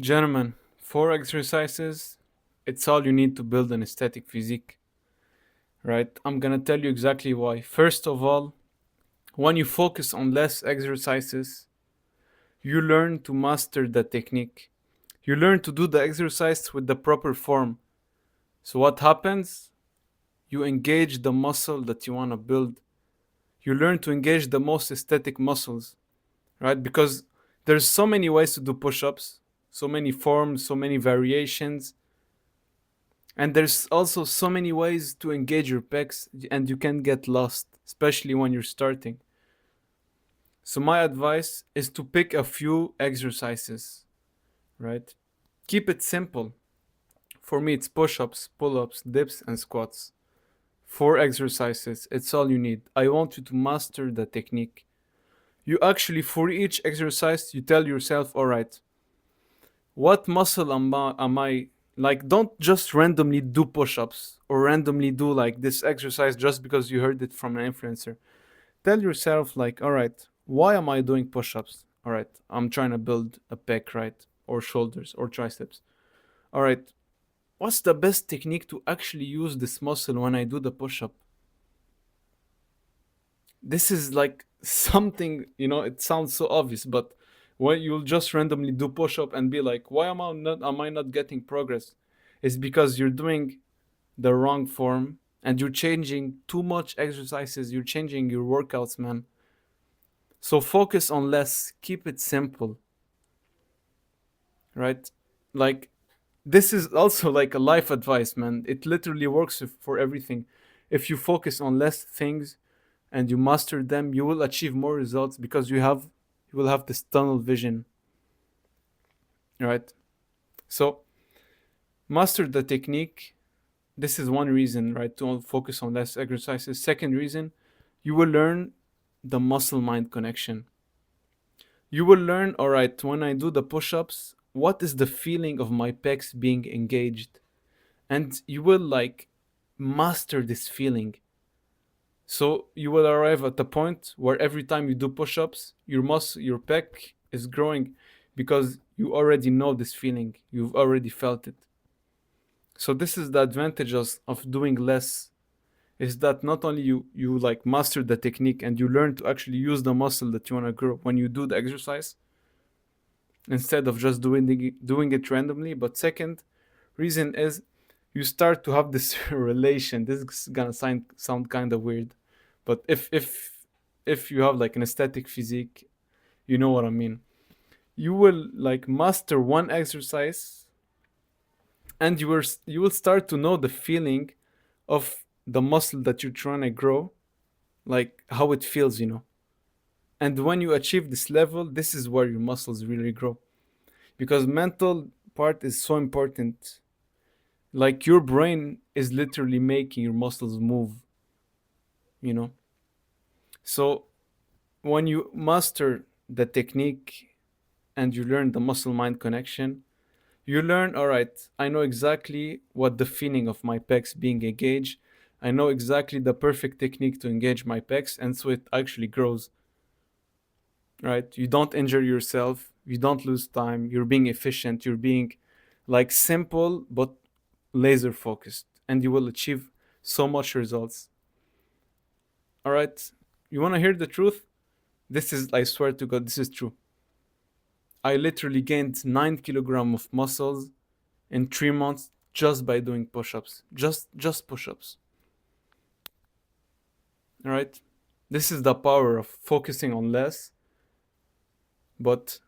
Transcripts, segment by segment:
Gentlemen, 4 exercises, it's all you need to build an aesthetic physique, right? I'm gonna tell you exactly why. First of all, when you focus on less exercises, you learn to master the technique. You learn to do the exercise with the proper form. So, what happens? You engage the muscle that you wanna build. You learn to engage the most aesthetic muscles, right? Because there's so many ways to do push ups, so many forms, so many variations. And there's also so many ways to engage your pecs, and you can get lost, especially when you're starting. So, my advice is to pick a few exercises, right? Keep it simple. For me, it's push ups, pull ups, dips, and squats. 4 exercises, it's all you need. I want you to master the technique. You actually, for each exercise, you tell yourself, all right, what muscle am I like? Don't just randomly do push-ups or randomly do like this exercise just because you heard it from an influencer. Tell yourself like, all right, why am I doing push-ups? All right, I'm trying to build a pec, right? Or shoulders or triceps. All right, what's the best technique to actually use this muscle when I do the push-up? This is like something, it sounds so obvious, but when you'll just randomly do push up and be like, why am I not getting progress? It's because you're doing the wrong form and you're changing too much exercises, you're changing your workouts, man. So focus on less, keep it simple, right? Like, this is also like a life advice, man. It literally works for everything. If you focus on less things and you master them, you will achieve more results because you will have this tunnel vision, right? So master the technique. This is one reason, right? To focus on less exercises. Second reason, you will learn the muscle mind connection. You will learn, all right, when I do the push-ups, what is the feeling of my pecs being engaged? And you will like master this feeling. So you will arrive at the point where every time you do push-ups, your pec is growing because you already know this feeling. You've already felt it. So this is the advantages of doing less, is that not only you like master the technique and you learn to actually use the muscle that you want to grow when you do the exercise instead of just doing it randomly, but second reason is you start to have this relation. This is gonna sound kind of weird, but if you have like an aesthetic physique, you know what I mean. You will like master one exercise, and you will start to know the feeling of the muscle that you're trying to grow, like how it feels. And when you achieve this level, this is where your muscles really grow, because mental part is so important. Like your brain is literally making your muscles move you know so when you master the technique and you learn the muscle mind connection, you learn, all right, I know exactly what the feeling of my pecs being engaged. I know exactly the perfect technique to engage my pecs, and so it actually grows, right? You don't injure yourself, you don't lose time, you're being efficient, you're being like simple but laser focused, and you will achieve so much results. All right, you want to hear the truth? This is, I swear to God, this is true. I literally gained 9 kilograms of muscles in 3 months just by doing push-ups. Just push-ups. All right? This is the power of focusing on less, but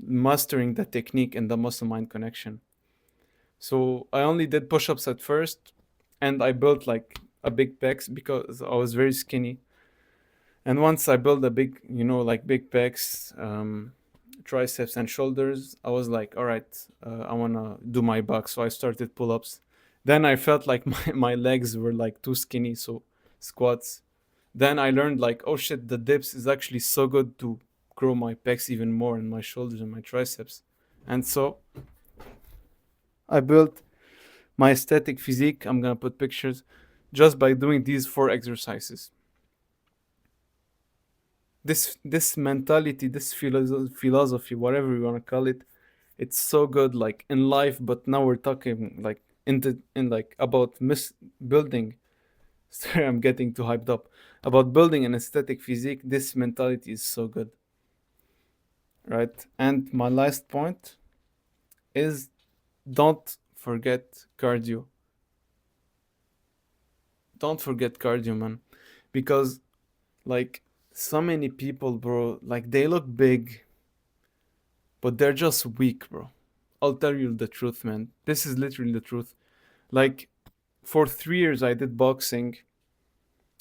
mastering the technique and the muscle mind connection. So I only did push-ups at first, and I built like a big pecs because I was very skinny. And once I built a big, like big pecs, triceps and shoulders, I was like, all right, I want to do my back. So I started pull ups. Then I felt like my legs were like too skinny. So squats. Then I learned like, oh shit, the dips is actually so good to grow my pecs even more and my shoulders and my triceps. And so I built my aesthetic physique. I'm going to put pictures just by doing these 4 exercises. This mentality, this philosophy, whatever you want to call it, It's so good, like in life. But now we're talking like in like about building. Sorry, I'm getting too hyped up about building an aesthetic physique. This mentality is so good, right? And my last point is don't forget cardio. Don't forget cardio, man, because like so many people, bro, like they look big, but they're just weak, bro. I'll tell you the truth, man. This is literally the truth. Like for 3 years, I did boxing.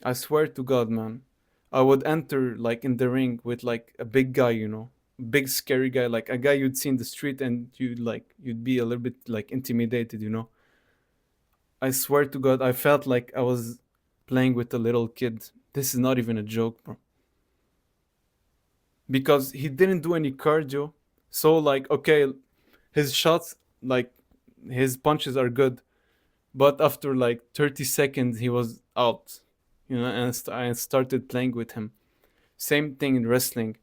I swear to God, man. I would enter like in the ring with like a big guy, big scary guy, like a guy you'd see in the street, and you'd be a little bit like intimidated. I swear to God, I felt like I was playing with a little kid. This is not even a joke, bro. Because he didn't do any cardio. So like, okay, his shots, like his punches are good, but after like 30 seconds he was out. And I started playing with him. Same thing in wrestling.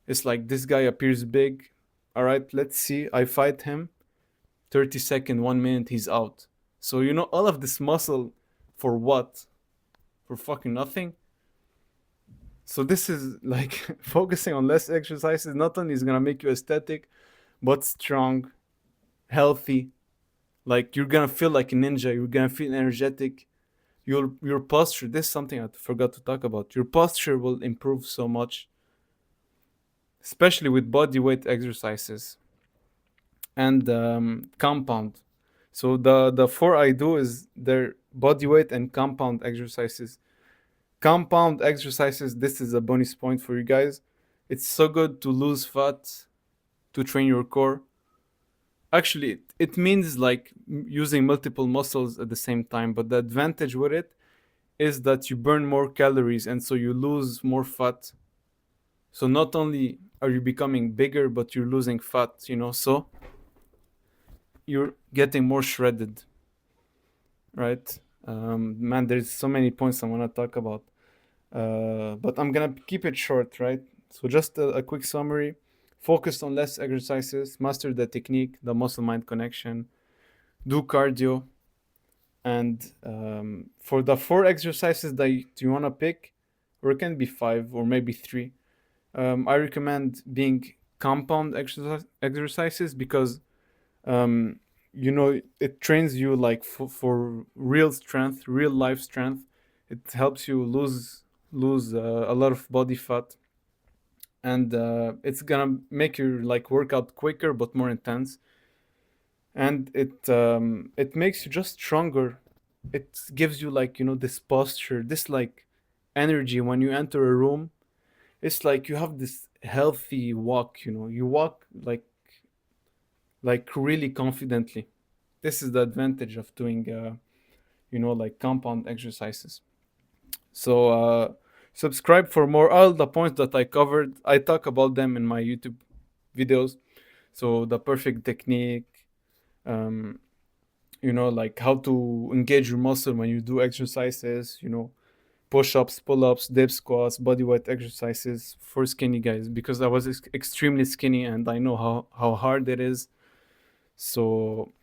It's like this guy appears big. All right, let's see. I fight him. 30 second, 1 minute, he's out. So all of this muscle for what? For fucking nothing. So this is like focusing on less exercises. Not only is gonna make you aesthetic, but strong, healthy. Like you're gonna feel like a ninja. You're gonna feel energetic. Your posture. This is something I forgot to talk about. Your posture will improve so much, especially with body weight exercises and compound. So the four I do is their body weight and compound exercises. Compound exercises. This is a bonus point for you guys. It's so good to lose fat, to train your core. Actually, it means like using multiple muscles at the same time. But the advantage with it is that you burn more calories, and so you lose more fat. So not only are you becoming bigger, but you're losing fat. So you're getting more shredded, right? Man, there's so many points I want to talk about, but I'm gonna keep it short, right? So just a quick summary: focus on less exercises, master the technique, the muscle-mind connection, do cardio, and for the four exercises that you want to pick, or it can be five or maybe three. I recommend being compound exercises because um, it trains you like for real strength, real life strength. It helps you lose a lot of body fat, and it's gonna make your like workout quicker but more intense, and it makes you just stronger. It gives you like this posture, this like energy when you enter a room. It's like you have this healthy walk. You walk like really confidently. This is the advantage of doing like compound exercises. So subscribe for more. All the points that I covered, I talk about them in my YouTube videos. So the perfect technique, um, like how to engage your muscle when you do exercises, push-ups, pull-ups, dip squats, body weight exercises for skinny guys, because I was extremely skinny and I know how hard it is. So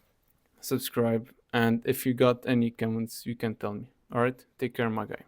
subscribe, and if you got any comments, you can tell me. All right, take care, my guy.